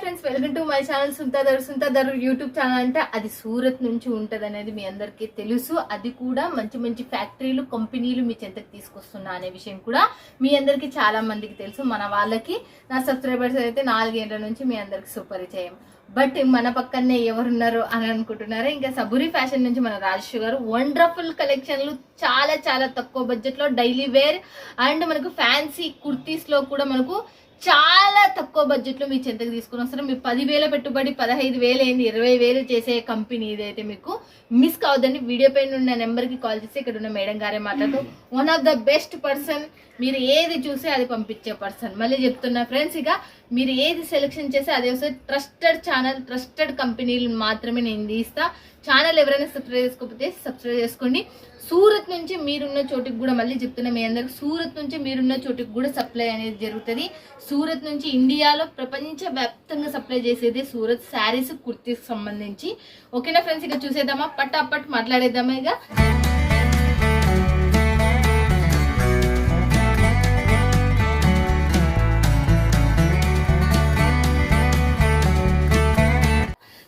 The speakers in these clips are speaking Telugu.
Friends, welcome to my channel సుంతాదర్ యూట్యూబ్ ఛానల్. అంటే అది సూరత్ నుంచి ఉంటది అనేది మీ అందరికీ తెలుసు. అది కూడా మంచి మంచి ఫ్యాక్టరీలు, కంపెనీలు మీ చెంతకు తీసుకొస్తున్నా అనే విషయం కూడా మీ అందరికి చాలా మందికి తెలుసు. మన వాళ్ళకి, నా సబ్స్క్రైబర్స్ అయితే 4 ఏళ్ల నుంచి మీ అందరికి సుపరిచయం. బట్ మన పక్కనే ఎవరున్నారు అని అనుకుంటున్నారా? ఇంకా సబూరి ఫ్యాషన్ నుంచి మన రాజేష్ గారు వండర్ఫుల్ కలెక్షన్లు చాలా చాలా తక్కువ బడ్జెట్ లో డైలీ వేర్ అండ్ మనకు ఫ్యాన్సీ కుర్తీస్ లో కూడా మనకు చాలా తక్కువ బడ్జెట్ లో మీ చెంతకు తీసుకుని వస్తారు. మీరు 10,000 పెట్టుబడి 15,000 అయింది 20,000 చేసే కంపెనీ ఇదైతే మీకు మిస్ కావద్దండి. వీడియో పైన ఉన్న నెంబర్ కి కాల్ చేసి ఇక్కడ ఉన్న మేడం గారే మాట్లాడుతూ one of the best person. మీరు ఏది చూసి అది పంపించే పర్సన్. మళ్ళీ చెప్తున్నా ఫ్రెండ్స్, ఇక మీరు ఏది సెలెక్షన్ చేస్తే అదే వస్తుంది. ట్రస్టెడ్ ఛానల్, ట్రస్టెడ్ కంపెనీలు మాత్రమే నేను తీస్తా. ఛానల్ ఎవరైనా సబ్స్క్రైబ్ చేసుకోకపోతే సబ్స్క్రైబ్ చేసుకోండి. సూరత్ నుంచి మీరున్న చోటుకి కూడా, మళ్ళీ చెప్తున్నా మీ అందరికి, సూరత్ నుంచి మీరున్న చోటుకి కూడా సప్లై అనేది జరుగుతుంది. సూరత్ నుంచి ఇండియాలో ప్రపంచ వ్యాప్తంగా సప్లై చేసేది సూరత్ శారీస్, కుర్తీస్ సంబంధించి. ఓకేనా ఫ్రెండ్స్, ఇక చూసేద్దామా? పట్టాపట్ మాట్లాడేద్దామా? ఇక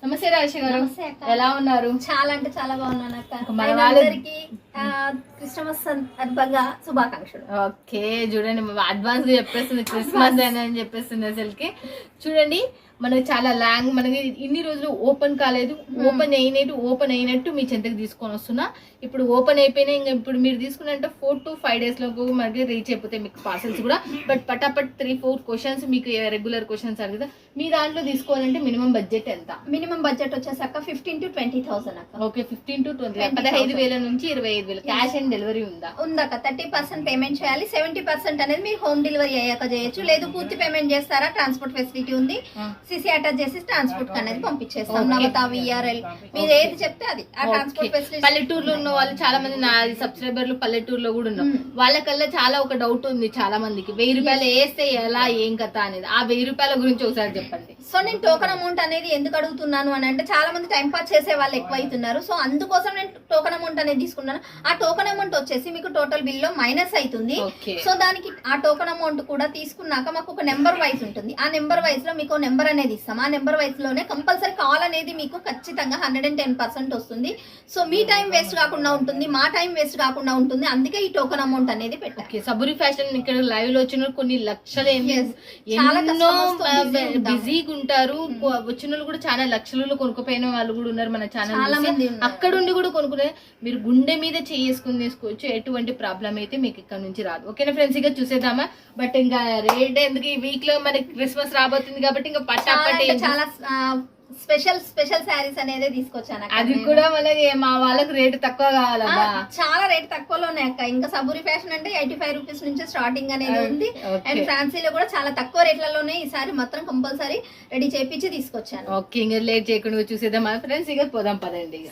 నమస్తే రాజేష్ గారు, ఎలా ఉన్నారు? చాలా అంటే చాలా బాగున్నాను అక్క. మన వాళ్ళకి క్రిస్మస్ సందర్భంగా శుభాకాంక్షలు. ఓకే, చూడండి అడ్వాన్స్ గా చెప్పేస్తుంది క్రిస్మస్ అని చెప్పేస్తుంది. అసలుకి చూడండి, మనకి చాలా లాంగ్, మనకి ఇన్ని రోజులు ఓపెన్ కాలేదు, ఓపెన్ అయినట్టు మీ చెంతకు తీసుకొని వస్తున్నా. ఇప్పుడు ఓపెన్ అయిపోయినాయి. ఇంకా ఇప్పుడు మీరు తీసుకున్నంటే 4 to 5 days లో మనకి రీచ్ అయిపోతాయి మీకు పార్సల్స్ కూడా. బట్ పటాపట్ 3-4 క్వశ్చన్స్ మీకు రెగ్యులర్ క్వశ్చన్స్ అడుగుతా. మీ దాంట్లో తీసుకోవాలంటే మినిమం బడ్జెట్ ఎంత? మినిమం బడ్జెట్ వచ్చేసాక 15,000 to 20,000 అక్క. ఓకే, 15,000 to 20,000, 15,000 నుంచి 25,000. క్యాష్ ఆన్ డెలివరీ ఉందా? ఉందక్క. 30% పేమెంట్ చేయాలి. 70% అనేది మీరు హోమ్ డెలివరీ అయ్యాక చేయొచ్చు. లేదు పూర్తి పేమెంట్ చేస్తారా, ట్రాన్స్పోర్ట్ ఫెసిలిటీ ఉంది. సిసి అటాచ్ చేసి ట్రాన్స్పోర్ట్ అనేది పంపించేస్తాం. నవత VRL మీరు ఏది చెప్తే అది. ఆ ట్రాన్స్పోర్ట్ ఫెసిలిటీ పల్లెటూరులో ఉన్న వాళ్ళు చాలా మంది, నా సబ్స్క్రైబర్లు పల్లెటూరులో కూడా ఉన్నారు. వాళ్ళకల్లా చాలా ఒక డౌట్ ఉంది చాలా మందికి, 1,000 రూపాయలు వేస్తే ఎలా, ఏం కథ అనేది. ఆ 1,000 రూపాయల గురించి ఒకసారి చెప్పండి. సో నేను టోకన్ అమౌంట్ అనేది ఎందుకు అడుగుతున్నాను అని అంటే, చాలా మంది టైం పాస్ చేసే వాళ్ళు ఎక్కువ అవుతున్నారు. సో అందుకోసం నేను టోకన్ అమౌంట్ అనేది తీసుకున్నాను. ఆ టోకన్ అమౌంట్ వచ్చేసి మీకు టోటల్ బిల్ లో మైనస్ అవుతుంది. సో దానికి ఆ టోకన్ అమౌంట్ కూడా తీసుకున్నాక మాకు ఒక నెంబర్ వైజ్ ఉంటుంది. ఆ నెంబర్ వైజ్ లో మీకు నెంబర్ అనేది ఇస్తాం. ఆ నెంబర్ వైజ్ లోనే కంపల్సరీ కాల్ అనేది మీకు ఖచ్చితంగా 110% వస్తుంది. సో మీ టైం వేస్ట్ కాకుండా ఉంటుంది, మా టైం వేస్ట్ కాకుండా ఉంటుంది. అందుకే ఈ టోకన్ అమౌంట్ అనేది పెట్టాలి. సబూరి ఫ్యాషన్ ఇక్కడ లైవ్ లో వచ్చిన కొన్ని లక్షలు ఎన్నో బిజీగా ఉంటారు. వచ్చిన వాళ్ళు కూడా చాలా లక్షలలో కొనుక్కోపోయిన వాళ్ళు కూడా ఉన్నారు మన ఛానల్. అక్కడ ఉండి కూడా కొనుక్కునే మీరు గుండె మీద చేసుకుని తీసుకోవచ్చు. ఎటువంటి ప్రాబ్లం అయితే మీకు ఇక్కడ నుంచి రాదు. ఓకేనా ఫ్రెండ్స్, ఇక చూసేద్దామా? బట్ ఇంకా రేట్ ఎందుకు, ఈ వీక్ లో మనకి క్రిస్మస్ రాబోతుంది కాబట్టి ఇంకా పట్టాపట్టి చాలా స్పెషల్ శారీస్ అనేది తీసుకొచ్చాను. అది కూడా మనకి మా వాళ్ళకి రేటు తక్కువ కావాలబ్బా. చాలా రేట్ తక్కువలోనే అక్క. ఇంకా సబూరి ఫ్యాషన్ అంటే 85 రూపీస్ నుంచి స్టార్టింగ్ అనేది ఉంది. అండ్ ఫ్యాన్సీలో కూడా చాలా తక్కువ రేట్లలోనే ఈ సారీ మాత్రం కంపల్సరీ రెడీ చేయించి తీసుకొచ్చాను. ఓకే, ఇంకా లేట్ చేయకుండా చూసేద్దాం ఫ్రెండ్స్. ఇక పోదాం పదండి.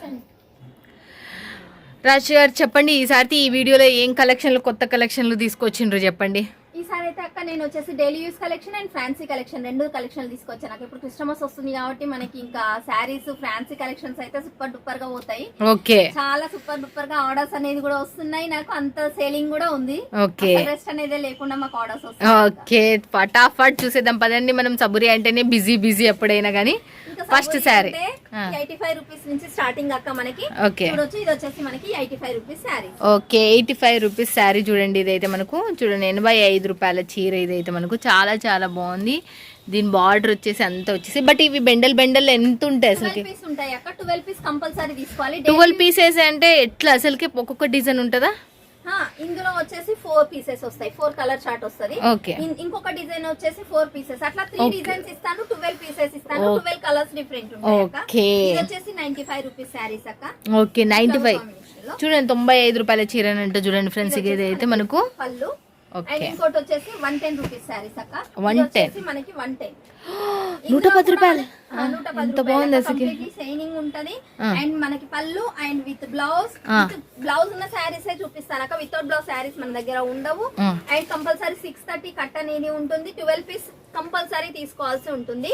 రాజ్ గారు చెప్పండి, ఈసారి ఈ వీడియోలో ఏం కలెక్షన్లు, కొత్త కలెక్షన్లు తీసుకొచ్చిండ్రు చెప్పండి. ఈసారి అయితే అక్క నేను వచ్చేసి daily use collection and fancy collection 2 కలెక్షన్లు తీసుకొచ్చాను. నాకు ఇప్పుడు క్రిస్మస్ వస్తుంది కాబట్టి మనకి ఇంకా శారీస్, ఫ్యాన్సీ కలెక్షన్స్ అయితే సూపర్ డూపర్ గా పోతాయి. ఓకే, చాలా సూపర్ డూపర్ గా ఆర్డర్స్ అనేది కూడా వస్తున్నాయి. నాకు అంత సేలింగ్ కూడా ఉంది. ఓకే, రెస్ట్ అనేది లేకుండా మాకు ఆర్డర్స్ వస్తాయి. ఓకే, ఫటాఫట్ చూసేద్దాం పదండి. మనం సబూరి అంటేనే బిజీ ఎప్పుడైనా కానీ. ఫస్ట్ శారీ 85 రూపీస్ నుంచి స్టార్టింగ్ అక్క మనకి. ఓకే, ఇది వచ్చేసి మనకి 85 rupees sari. Okay, 85 rupees sari చూడండి. ఇదైతే మనకు చూడండి 85 రూపాయల చీర. ఇదైతే మనకు చాలా చాలా బాగుంది. దీని బార్డర్ వచ్చేసి అంత వచ్చేసి, బట్ ఇవి బెండల్ ఎంత ఉంటాయి అసలు? 12 పీస్ కంపల్సరీ తీసుకోవాలి. 12 పీసెస్ అంటే ఎట్లా అసలుకి? ఒక్కొక్క డిజైన్ ఉంటుందా? ఇందులో వచ్చేసి 4 పీసెస్ వస్తాయి. 4 కలర్ చార్ట్ వస్తుంది. ఇంకొక డిజైన్ వచ్చేసి 4 పీసెస్. అట్లా 3 డిజైన్స్ ఇస్తాను. 12 పీసెస్ ఇస్తాను. 12 కలర్స్ డిఫరెంట్ ఉంటాయి. ఇది వచ్చేసి 95 రూపీస్ శారీస్ అక్క. ఓకే, 95 చూడండి. 95 రూపాయల చీర అంటే చూడండి ఫ్రెండ్స్. ఇది అయితే మనకు పళ్ళు. ఇంకోటి వచ్చేసి 110 రూపీస్ శారీస్ అక్క. 110 మనకి 110 110 రూపాయలు. ఎంత బాగుంది అసలు. షైనింగ్ ఉంటది. అండ్ మనకి పళ్ళు అండ్ విత్ బ్లౌజ్ ఉన్న శారీస్ చూపిస్తాను అక్క. వితౌట్ బ్లౌజ్ శారీస్ మన దగ్గర ఉండవు. అండ్ కంపల్సరీ 630 కట్ అనేది ఉంటుంది. 12 పీస్ కంపల్సరీ తీసుకోవాల్సి ఉంటుంది.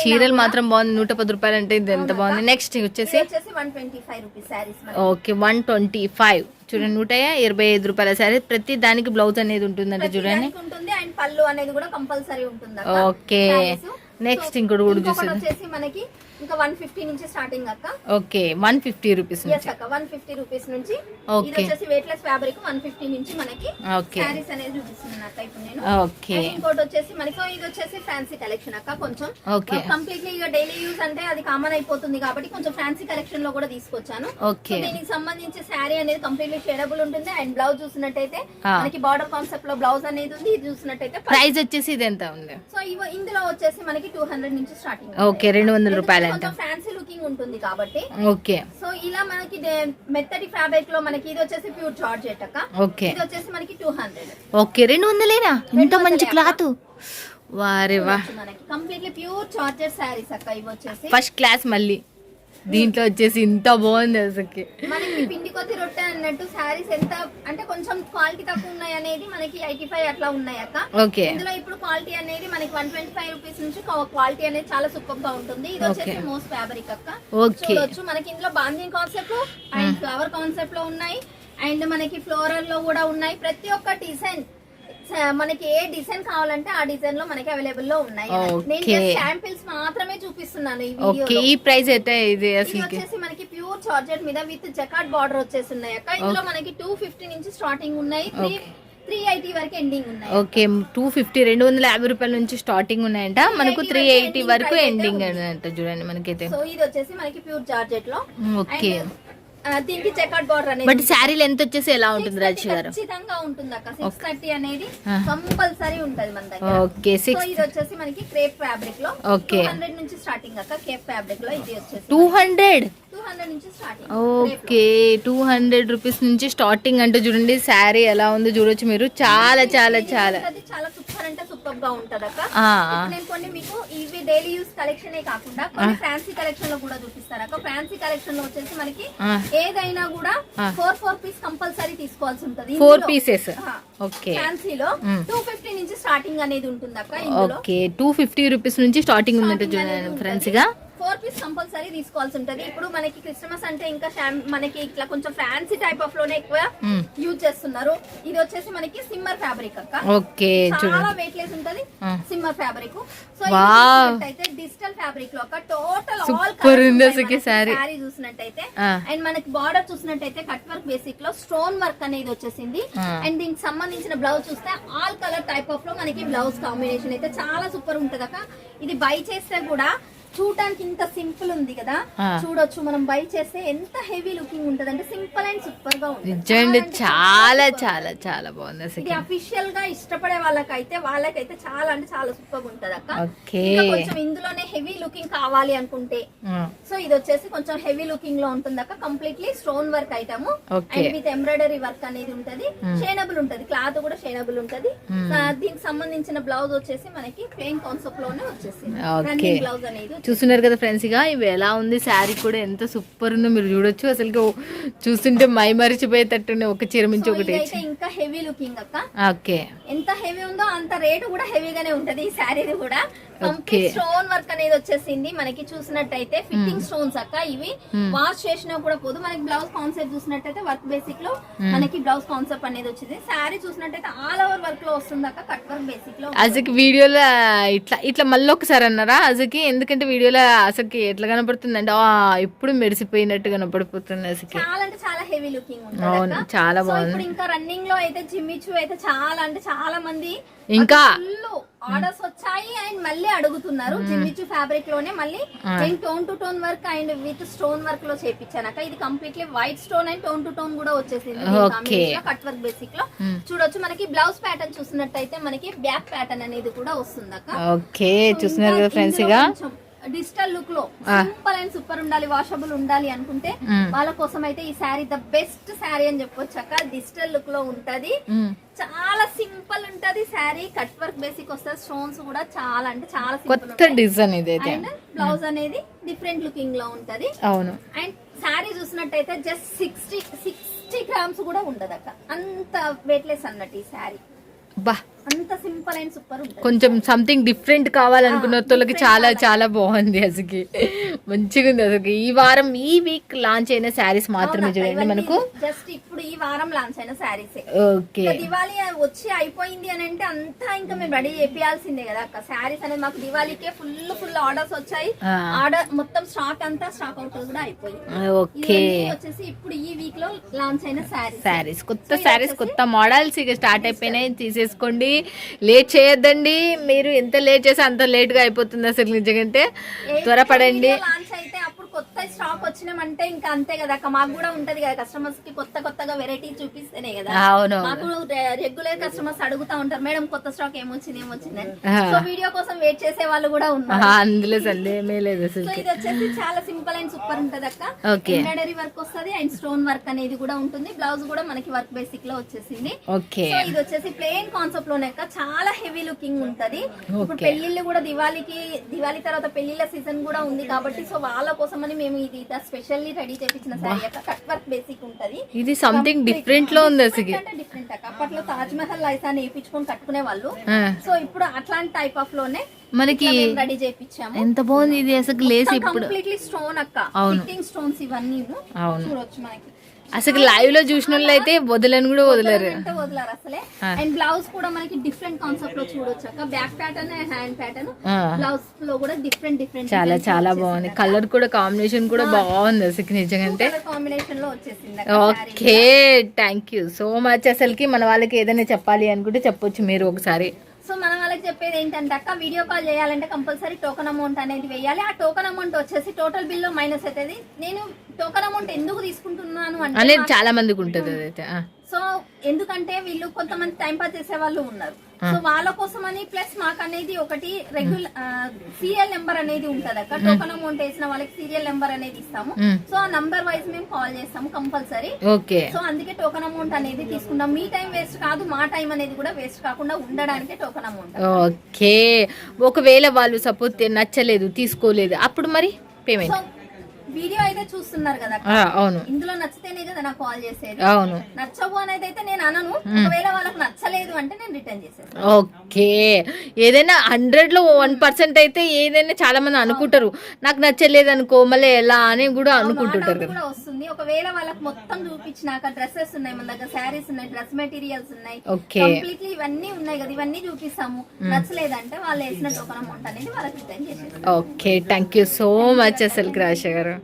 చీరలు మాత్రం బాగుంది. 110 రూపాయలు అంటే ఇది ఎంత బాగుంది. నెక్స్ట్ వచ్చేసి 125 రూపీస్ శారీస్. ఓకే, 125 చూడండి. 125 రూపాయల శారీ. ప్రతి దానికి బ్లౌజ్ అనేది ఉంటుందంటే చూడండి. అండ్ పళ్ళు అనేది కూడా కంపల్సరీ ఉంటుంది. ఓకే, నెక్స్ట్ ఇంకోటి కూడా ఇంకొకటి చూసేది. వచ్చేసి మనకి ఇంకా 150 నుంచి స్టార్టింగ్ అక్క. ఓకే 150 రూపీస్ ఎస్ నుంచి. అక్క 150 రూపీస్ నుంచి. Okay. ఇది వచ్చేసి వెయిట్ లెస్ ఫ్యాబ్రిక్ 150 నుంచి మనకి Okay. సారీస్ అనేది చూపిస్తున్నాను అక్క ఇప్పుడు నేను. ఓకే And ఇంకోటి వచ్చేసి మనకి ఇది వచ్చేసి ఫ్యాన్సీ కలెక్షన్ అక్క. కొంచెం Okay. కంప్లీట్లీ ఇక డైలీ యూజ్ అంటే అది కామన్ అయిపోతుంది కాబట్టి కొంచెం ఫ్యాన్సీ కలెక్షన్ లో కూడా తీసుకొచ్చాను. ఓకే దీనికి సంబంధించి శారీ అనేది కంప్లీట్లీ షేడబుల్ ఉంటుంది. అండ్ బ్లౌజ్ చూసినట్టయితే Ah. మనకి బార్డర్ కాన్సెప్ట్ లో బ్లౌజ్ అనేది ఉంది. ఇది చూసినట్టయితే ప్రైస్ వచ్చేసి ఇది ఎంత ఉంది? సో ఇందులో వచ్చేసి మనకి 200 నుంచి స్టార్టింగ్. ఓకే 200 రూపాయలు అంట. ఫ్యాన్సీ లుకింగ్ ఉంటుంది కాబట్టి. ఓకే సో ఇలా మనకి మెత్తటి ఫ్యాబ్రిక్ లో మనకి ఇది వచ్చేసి ప్యూర్ జార్జెట్ అక్క. ఓకే ఇది వచ్చేసి మనకి 200. ఓకే 200లేనా? ఇంత మంచి క్లాత్. వారే వా, మనకి కంప్లీట్లీ ప్యూర్ జార్జెట్ శారీస్ అక్క. ఇవి వచ్చేసి ఫస్ట్ క్లాస్. మళ్ళీ దీంట్లో వచ్చేసి ఇంత బాగుంది అసలుకి. మనకి పిండి కొద్ది రొట్టె అన్నట్టు శారీస్ ఎంత అంటే కొంచెం క్వాలిటీ తక్కువ ఉన్నాయి అనేది మనకి 85 అట్లా ఉన్నాయి అక్క. ఓకే ఇందులో ఇప్పుడు క్వాలిటీ అనేది మనకి 125 రూపీస్ నుంచి క్వాలిటీ అనేది చాలా సూపర్ గా ఉంటుంది. ఇది వచ్చేసి మోస్ట్ ఫ్యాబ్రిక్ అక్క. ఓకే చూడొచ్చు మనకి ఇందులో బాందింగ్ కాన్సెప్ట్ అండ్ ఫ్లవర్ కాన్సెప్ట్ లో ఉన్నాయి. అండ్ మనకి ఫ్లోరల్ లో కూడా ఉన్నాయి. ప్రతి ఒక్క డిజైన్ మనకి ఏ డిజైన్ కావాలంటే ఆ డిజైన్ లో మనకి అవైలబుల్ లో ఉన్నాయి. నేను శాంపిల్స్ మాత్రమే చూపిస్తున్నాను ఈ ఓకే వీడియోలో. ఈ ప్రైస్ అయితే ఇది ఇది అసలు వచ్చేసి మనకి ప్యూర్ జార్జెట్ మీద విత్ జకాట్ బార్డర్ వచ్చేసి ఉన్నాయి అక్క. ఇందులో మనకి 250 నుంచి స్టార్టింగ్ ఉన్నాయి. 380 వరకు ఎండింగ్ ఉన్నాయి. ఓకే 250 250 రూపాయల నుంచి స్టార్టింగ్ ఉన్నాయంట. మనకు 380 వరకు ఎండింగ్ అంట. చూడండి మనకైతే. సో ఇది వచ్చేసి మనకి ప్యూర్ జార్జెట్ లో. ఓకే దీనికి జకాట్ బార్డర్ అనేది బట్ శారీలు ఎంత వచ్చేసి ఎలా ఉంటుంది రాజు గారు? ఖచ్చితంగా ఉంటుంది అక్క. 630 అనేది కంపల్సరీ ఉంటది మన దగ్గర. ఓకే సో ఇది వచ్చేసి మనకి క్రేప్ ఫ్యాబ్రిక్ లో. ఓకే 200 నుంచి స్టార్టింగ్ అక్క. క్రేప్ ఫ్యాబ్రిక్ లో ఇది వచ్చేసి 200 నుంచి స్టార్టింగ్. ఓకే 200 రూపీస్ నుంచి స్టార్టింగ్ అంటే చూడండి శారీ ఎలా ఉందో చూడొచ్చు మీరు. చాలా చాలా చాలా చాలా సూపర్ అంటే సూపర్ గా ఉంటది అక్క. ఆ, నేను కొన్ని మీకు ఇవి డైలీ యూస్ కలెక్షన్ కాకుండా కొన్ని ఫ్యాన్సీ కలెక్షన్ లో కూడా చూపిస్తాను అక్క. ఫ్యాన్సీ కలెక్షన్ లో వచ్చేసి మనకి ఏదైనా కూడా 4 పీస్ కంపల్సరీ తీసుకోవాల్సి ఉంటది. 4 పీసెస్. ఓకే ఫ్యాన్సీలో 250 నుంచి స్టార్టింగ్ అనేది ఉంటుంది అక్క. ఇందులో ఓకే 250 రూపీస్ నుంచి స్టార్టింగ్ ఉందంటే చూడండి ఫ్రెండ్స్ గా. 4 పీస్ కంపల్సరీ తీసుకోవాల్సి ఉంటది. ఇప్పుడు మనకి క్రిస్మస్ అంటే ఇంకా మనకి ఇట్లా కొంచెం ఫ్యాన్సీ టైప్ ఆఫ్ లోనే ఎక్కువ యూజ్ చేస్తున్నారు. ఇది వచ్చేసి మనకి సిమ్మర్ ఫ్యాబ్రిక్ అక్క. ఓకే చాలా వెయిట్ లెస్ ఉంటది సిమ్మర్ ఫ్యాబ్రిక్. సో అయితే డిజిటల్ ఫ్యాబ్రిక్ లో ఒక టోటల్ ఆల్ సారీ చూసినట్టయితే అండ్ మనకి బార్డర్ చూసినట్టయితే కట్ వర్క్ బేసిక్ లో స్టోన్ వర్క్ అనేది వచ్చేసింది. అండ్ దీనికి సంబంధించిన బ్లౌజ్ చూస్తే ఆల్ కలర్ టైప్ ఆఫ్ లో మనకి బ్లౌజ్ కాంబినేషన్ అయితే చాలా సూపర్ ఉంటది అక్క. ఇది బై చేస్తే కూడా చూడడానికి ఇంత సింపుల్ ఉంది కదా, చూడొచ్చు మనం బై చేస్తే ఎంత హెవీ లుకింగ్ ఉంటది అంటే సింపుల్ అండ్ సూపర్ గా ఉంది. నిజంగా చాలా చాలా చాలా బాగుంది అసలు. ఇది అఫీషియల్ గా ఇష్టపడే వాళ్ళకైతే చాలా అంటే చాలా సూపర్ గా ఉంటది అక్క. ఓకే కొంచెం ఇందులోనే హెవీ లుకింగ్ కావాలి అనుకుంటే సో ఇది వచ్చేసి కొంచెం హెవీ లుకింగ్ లో ఉంటుంది అక్క. Completely stone work item and with embroidery work అనేది ఉంటది. షేనబుల్ ఉంటది, క్లాత్ కూడా షేనబుల్ ఉంటది. దీనికి సంబంధించిన బ్లౌజ్ వచ్చేసి మనకి ప్లెయిన్ కాన్సెప్ట్ లోనే వచ్చేసింది. రన్నింగ్ బ్లౌజ్ అనేది చూస్తున్నారు కదా ఫ్రెండ్స్ గా. ఇవి ఎలా ఉంది శారీ కూడా ఎంత సూపర్ ఉందో మీరు చూడొచ్చు. అసలు చూస్తుంటే మై మరిచిపోయేటట్టు ఒక చీర మించి ఒకటి. ఇంకా హెవీ లుకింగ్ అక్క. ఓకే ఎంత హెవీ ఉందో అంత రేటు కూడా హెవీగానే ఉంటది ఈ శారీ కూడా. కంప్లీట్ స్టోన్ వర్క్ అనేది వచ్చేసింది మనకి. చూసినట్టయితే ఫిట్టింగ్ స్టోన్స్ అక్క. ఇవి వాష్ చేసినా కూడా పోదు. మనకి బ్లౌజ్ కాన్సెప్ట్ చూసినట్టయితే వర్క్ బేసిక్ లో మనకి బ్లౌజ్ కాన్సెప్ట్ అనేది వచ్చింది. శారీ చూసినట్టయితే ఆల్ ఓవర్ వర్క్ లో వస్తుంది అక్క. కట్ వర్క్ బేసిక్ లో. అసలు వీడియోలో ఇట్లా మళ్ళీ ఒకసారి అన్నారా అసలుకి? ఎందుకంటే వీడియోలో అసలుకి ఎట్లా కనపడుతుంది అంటే ఇప్పుడు మెరిసిపోయినట్టు కనపడిపోతుంది అసలు. చాలా అంటే చాలా హెవీ లుకింగ్ ఉంటుంది. అవును చాలా బాగుంది. ఇప్పుడు ఇంకా రన్నింగ్ లో అయితే జిమ్మిచు అయితే చాలా అంటే చాలా మంది ఇంకా ఆర్డర్స్ వచ్చాయి అండ్ మళ్ళీ అడుగుతున్నారు. జిమ్మిచు ఫ్యాబ్రిక్ లోనే మళ్ళీ నేను tone to tone work and with stone work లో చేపించానక. ఇది completely white stone and tone to tone కూడా వచ్చేసింది. కట్ వర్క్ బేసిక్ లో చూడొచ్చు. మనకి బ్లౌజ్ ప్యాటర్న్ చూసినట్టయితే మనకి బ్యాక్ ప్యాటర్న్ అనేది కూడా వస్తుంది అక్క. ఓకే చూస్తున్నారు కదా ఫ్రెండ్స్ గా. డిజిటల్ లుక్ లో సింపుల్ అండ్ సూపర్ ఉండాలి, వాషబుల్ ఉండాలి అనుకుంటే వాళ్ళ కోసం అయితే ఈ శారీ ద బెస్ట్ శారీ అని చెప్పొచ్చు అక్క. డిజిటల్ లుక్ లో ఉంటది, చాలా సింపుల్ ఉంటది శారీ. కట్ వర్క్ బేసిక్ వస్తుంది. స్టోన్స్ కూడా చాలా అంటే చాలా కొత్త డిజైన్ ఇది. అండ్ బ్లౌజ్ అనేది డిఫరెంట్ లుకింగ్ లో ఉంటది. అవును. అండ్ శారీ చూసినట్టయితే జస్ట్ 60 గ్రామ్స్ కూడా ఉండదు అక్క. అంత వెయిట్ లెస్ అన్నట్టు ఈ శారీ. బా అంత సింపుల్ అండ్ సూపర్ ఉంటుంది. కొంచెం సంథింగ్ డిఫరెంట్ కావాలనుకున్న వాళ్ళకి చాలా చాలా బాగుంది. అసలు మంచిగా ఉంది. అసలు ఈ వీక్ లాంచ్ అయిన శారీస్ మాత్రమే చూడండి మనకు. జస్ట్ ఇప్పుడు ఈ వారం లాంచ్ అయిన శారీస్. ఓకే, దివాళీ వచ్చి అయిపోయింది అని అంటే అంతా ఇంకా మేము రెడీ చేయాల్సిందే కదా అక్క. శారీస్ అనేది మాకు దివాళీకే ఫుల్ ఆర్డర్స్ వచ్చాయి. ఆర్డర్ మొత్తం స్టాక్ అంతా స్టాక్ అవుట్ కూడా అయిపోయింది. ఓకే, వచ్చేసి ఇప్పుడు ఈ వీక్ లో లాంచ్ అయిన శారీస్ కొత్త శారీస్ కొత్త మోడల్స్ ఇక స్టార్ట్ అయిపోయినాయి. తీసేసుకోండి, లేట్ చేయొద్దండి. మీరు ఎంత లేట్ చేస్తే అంత లేట్ గా అయిపోతుంది అసలు నిజంగా. త్వరపడండి. లాంచ్ అయితే అప్పుడు కొత్త స్టాక్ వచ్చినామంటే ఇంకా అంతే కదా అక్క. మాకు కూడా ఉంటది కదా కస్టమర్స్ కి కొత్తగా వెరైటీ చూపిస్తేనే కదా. అవును, మాకు రెగ్యులర్ కస్టమర్స్ అడుగుతా ఉంటారు మేడం కొత్త స్టాక్ ఏమొచ్చింది సో వీడియో కోసం వెయిట్ చేసే వాళ్ళు కూడా ఉన్నారు. అందులో సందేహమే లేదు అసలు. ఇది వచ్చేసి చాలా సింపుల్ అండ్ సూపర్ ఉంటది అక్క. ఎంబ్రాయిడరీ వర్క్ వస్తుంది అండ్ స్టోన్ వర్క్ అనేది కూడా ఉంటుంది. బ్లౌజ్ కూడా మనకి వర్క్ బేసిక్ లో వచ్చేసింది. ఓకే, సో ఇది వచ్చేసి ప్లెయిన్ కాన్సెప్ట్ లోనే అక్క. చాలా హెవీ లుకింగ్ ఉంటది. ఇప్పుడు పెళ్లిళ్ళు కూడా దివాళీ తర్వాత పెళ్లిళ్ళ సీజన్ కూడా ఉంది కాబట్టి సో వాళ్ళ కోసం అని మేము ఇది స్పెషల్లీ రెడీ చేపించిన సారీ అక్క. కట్ వర్క్ బేసిక్ ఉంటది. ఇది సంథింగ్ డిఫరెంట్ లో ఉంది అసలు. డిఫరెంట్ అక్క. అప్పట్లో తాజ్ మహల్ లైసాన్ని వేయించుకొని కట్టుకునే వాళ్ళు. సో ఇప్పుడు అట్లాంటి టైప్ ఆఫ్ లోనే మనకి రెడీ చేయించాము. ఎంత బాగుంది ఇది అసలు. లేస్ ఇప్పుడు కంప్లీట్లీ స్టోన్ అక్క. ఫిట్టింగ్ స్టోన్స్ ఇవన్నీ చూడొచ్చు మనకి. అసలు లైవ్ లో చూసిన వాళ్ళు అయితే వదలని కూడా వదలరు అసలే. అండ్ బ్లౌజ్ కూడా మనకి డిఫరెంట్ కాన్సెప్ట్ లో చూడొచ్చు అక్క. Back pattern and hand pattern. Blouse లో కూడా డిఫరెంట్ చాలా చాలా బాగుంది. కలర్ కూడా కాంబినేషన్ కూడా బాగుంది అసలు నిజంగా. కాంబినేషన్ లో వచ్చేసింది. Okay, thank you so much. అసలుకి మన వాళ్ళకి ఏదైనా చెప్పాలి అనుకుంటే చెప్పొచ్చు మీరు ఒకసారి. సో మన వాళ్ళకి చెప్పేది ఏంటంటే అక్క, వీడియో కాల్ చేయాలంటే కంపల్సరీ టోకన్ అమౌంట్ అనేది వేయాలి. ఆ టోకన్ అమౌంట్ వచ్చేసి టోటల్ బిల్ లో మైనస్ అవుతుంది. నేను టోకన్ అమౌంట్ ఎందుకు తీసుకుంటున్నాను అంటే చాలా మందికి ఉంటుంది అదైతే. సో ఎందుకంటే వీళ్ళు కొంతమంది టైం పాస్ చేసే వాళ్ళు ఉన్నారు. సో వాళ్ళ కోసం అని ప్లస్ మాకు అనేది ఒకటి రెగ్యులర్ సీరియల్ నెంబర్ అనేది ఉంటది అక్క. టోకన్ అమౌంట్ వేసిన వాళ్ళకి సీరియల్ నెంబర్ అనేది ఇస్తాము. సో ఆ నంబర్ వైజ్ మేము కాల్ చేస్తాము కంపల్సరీ. సో అందుకే టోకన్ అమౌంట్ అనేది తీసుకుంటాం. మీ టైం వేస్ట్ కాదు, మా టైం అనేది కూడా వేస్ట్ కాకుండా ఉండడానికి టోకన్ అమౌంట్. ఓకే, ఒకవేళ వాళ్ళు సపోజ్ నచ్చలేదు తీసుకోలేదు అప్పుడు మరి పేమెంట్. వీడియో అయితే చూస్తున్నారు కదా, అవును, ఇందులో నచ్చితేనే కదా నాకు కాల్ చేసేది. అవును, నచ్చవు అనేది అయితే నేను అనను. ఒకవేళ వాళ్ళకి నచ్చలేదు అంటే నేను రిటర్న్ చేసేది. ఓకే, ఏదైనా 100 లో 1% అయితే ఏదైనా చాలా మంది అనుకుంటారు నాకు నచ్చలేదు అనుకో మళ్ళీ ఎలా అని కూడా అనుకుంటుంటారు కూడా వస్తుంది. ఒకవేళ వాళ్ళకి మొత్తం చూపించినాక డ్రెస్సెస్ ఉన్నాయి మన దగ్గర, శారీస్ ఉన్నాయి, డ్రెస్ మెటీరియల్స్ ఉన్నాయి, కంప్లీట్లీ ఇవన్నీ ఉన్నాయి కదా, ఇవన్నీ చూపిస్తాము. నచ్చలేదంటే వాళ్ళు వేసిన టోకన్ అమౌంట్ అనేది వాళ్ళకి రిటర్న్ చేసేది. Okay, thank you so much అసలు రాశ గారు.